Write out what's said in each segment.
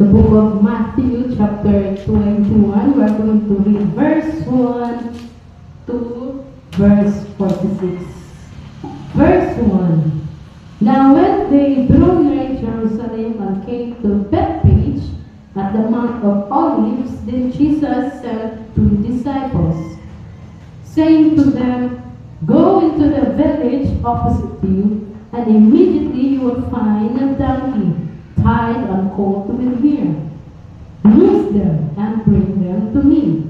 the book of Matthew, chapter 21. We're going to read verse 1 to verse 46. Verse 1. Now when they drew near Jerusalem and came to Bethphage at the Mount of Olives, then Jesus sent 2 disciples, saying to them, "Go into the village opposite you, and immediately you will find a donkey tied and colt with here. Loose them and bring them to me.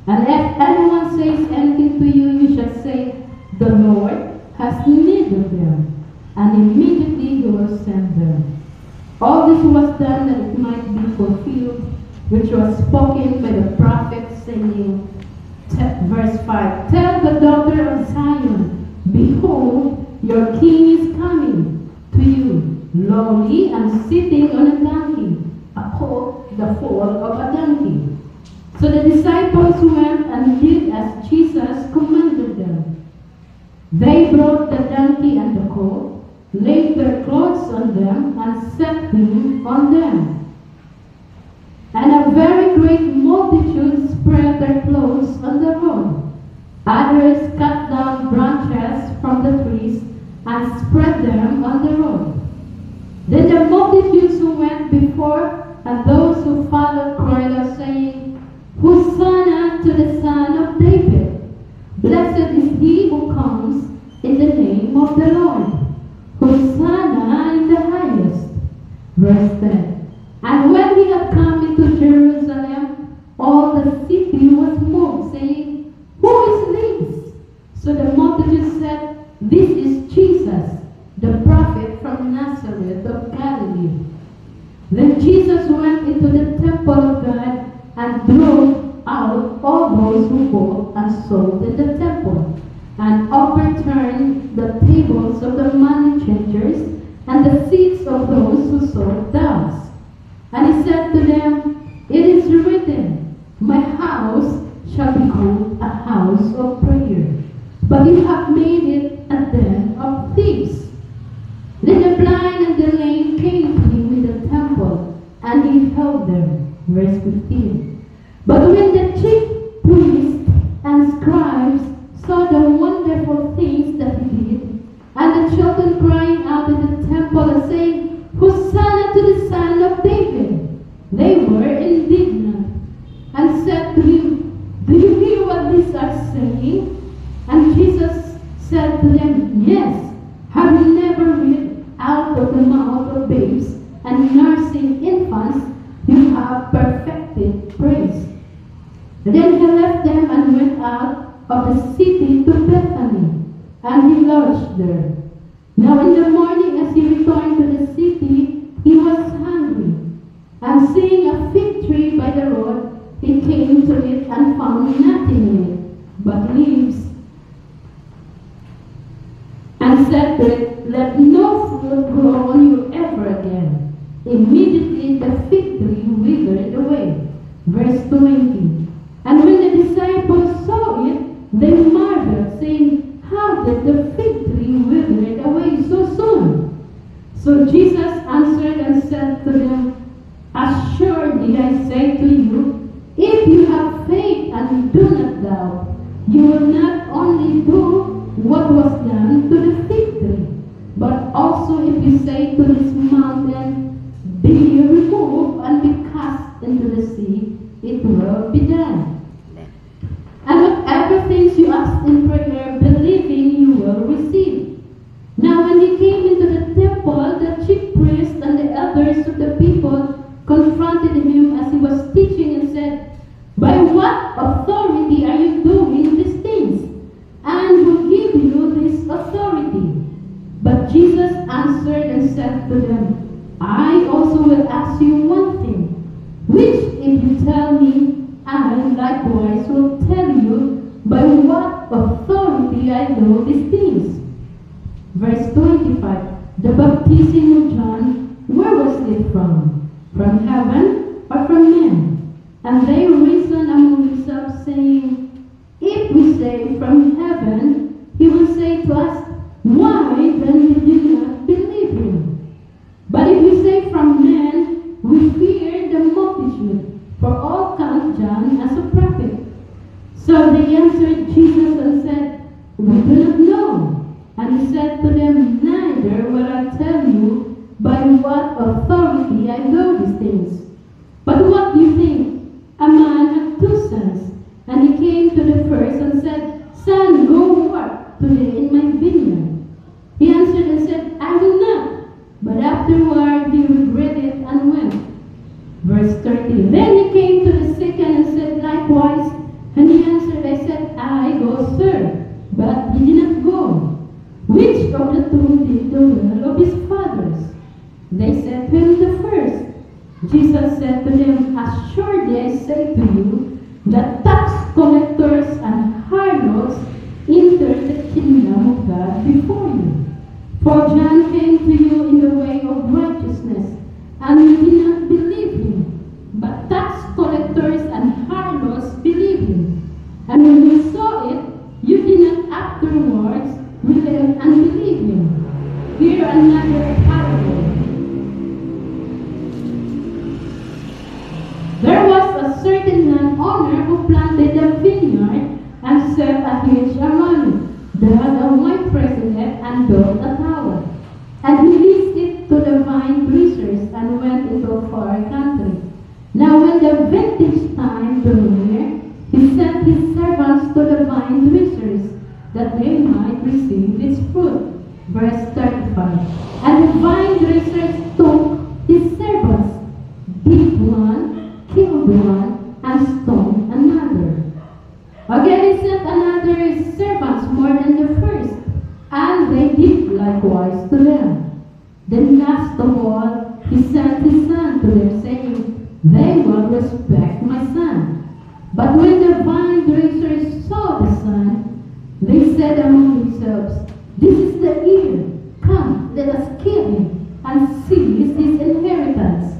And if anyone says anything to you, you shall say, 'The Lord has need of them,' and immediately he will send them." All this was done that it might be fulfilled, which was spoken by the prophet, saying, verse 5, "Tell the daughter of Zion, behold, your king is coming to you, lowly and sitting on a donkey, a colt, the foal of a donkey." So the disciples went and did as Jesus commanded them. They brought the donkey and the colt, laid their clothes on them, and set him on them. And a very great multitude spread their clothes on the road. Others cut down branches from the trees and spread them on the road. Then the multitudes who went before and those who followed cried out, saying, "Hosanna to the Son of David! Blessed is he who comes in the name of the Lord! Hosanna in the highest!" Verse 10. And when he had come into Jerusalem, all the city was moved, saying, "Who is this?" So the multitude said, "This is Jesus, the prophet from Nazareth of Galilee." Then Jesus went into the temple of God and drove out all those who bought and sold in the temple, and overturned the tables of the money changers and the seats of those who sold doves. And he said to them, "It is written, 'My house shall be called a house of prayer,' but you have made it a den of thieves." Then the blind and the lame came to him in the temple, and he healed them. Verse 15. But when the chief priests and scribes saw the wonderful things that he did, and the children crying out in the temple and saying, "Hosanna to the Son of David," they were indignant and said to him, "Do you hear what these are saying?" And Jesus said to them, "Yes, have you never read, out of the mouth of babes and nursing infants you have perfected praise?" Then he left them and went out of the city to Bethany, and he lodged there. Now in the morning, as he returned to the city, he was hungry. And seeing a fig tree by the road, he came to it and found nothing in it but leaves, and said to it, "Let no fruit grow on you ever again." Immediately the fig tree withered away. Verse 20. And when the disciples saw it, they marveled, saying, "How did the fig tree wither away so soon?" So Jesus answered and said to them, "Assuredly I say to you, if you have faith and do not doubt, you will not only do what was done to the fig tree, but also if you say to this mountain, 'Be removed and be cast into the sea,' it will be done. And whatever things you ask in prayer, believing, you will receive." Now when he came into the temple, the chief priests and the elders of the people confronted him as he was teaching and said, "By what authority are you doing these things? And who gave you this authority?" But Jesus answered and said to them, "I also will ask you one thing, which if you tell me, I likewise will tell you by what authority I do these things." Verse 25. The baptism of John, where was it from? From heaven or from men? And they reasoned among themselves, saying, "If we say from heaven, he will say to us, 'Why then did you not believe him?' But if we say from men, we fear things. But what do you think? A man had 2 sons, and he came to the first and said, Son, go work today in my vineyard. He answered and said, I will not. But afterward he regretted and went. Verse 30. Then he came to the second and said likewise. And he answered, I said, I go, sir. But he did not go. Which of the 2 did the will of his fathers? They said to him, the first. Jesus said to them, assuredly I say to you, that tax collectors and harlots enter the kingdom of God before you. For John came to you in the way of righteousness, and you did not believe him. But tax collectors and harlots believed him. And when you saw it, you did not afterwards relent and believe him. Here another parable. There was a certain landowner who planted a vineyard and set a hedge around it, dug a wine press in it, and built a tower. And he leased it to the vine dressers and went into a far country. Now when the vintage time drew near, he sent his servants to the vine dressers, that they might receive its fruit. Verse 35. And the vine dressers took his servants, beat one, killed one, and stoned another. Again he sent another servants more than the first, and they did likewise to them. Then last of all he sent his son to them, saying, they will respect my son. But when the vine dressers saw the son, they said among themselves, this is the heir. Come, let us kill him, and seize his inheritance.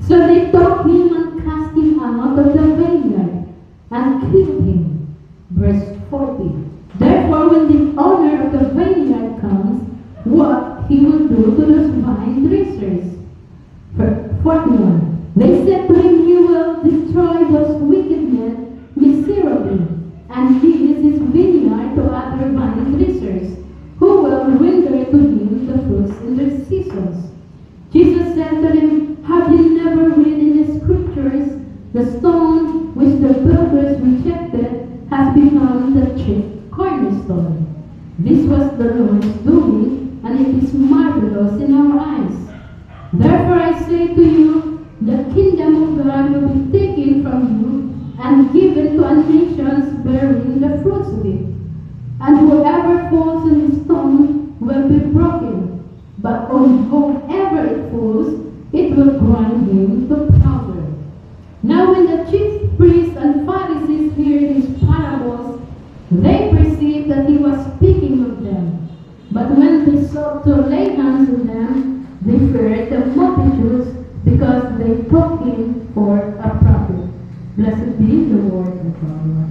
So they took him and cast him out of the vineyard, and killed him. Verse 40. Therefore, when the owner of the vineyard comes, what he will do to those vine dressers? 41. They said to him, he will destroy those wicked men miserably, and leave his vineyard to other vine dressers, who will render to him the fruits in their seasons. Jesus said to them, have you never read in the scriptures, the stone which the builders rejected has become the chief cornerstone. This was the Lord's doing, and it is marvelous in our eyes. Therefore I say to you, the kingdom of God will be taken from you and given to a nation bearing the fruits of it. And whoever falls on the stone will be broken, but on whomever it falls, it will grind him to powder. Now when the chief priests and Pharisees heard his parables, they perceived that he was speaking of them. But when they sought to lay hands on them, they feared the multitudes, because they took him for a prophet. Blessed be the word of God.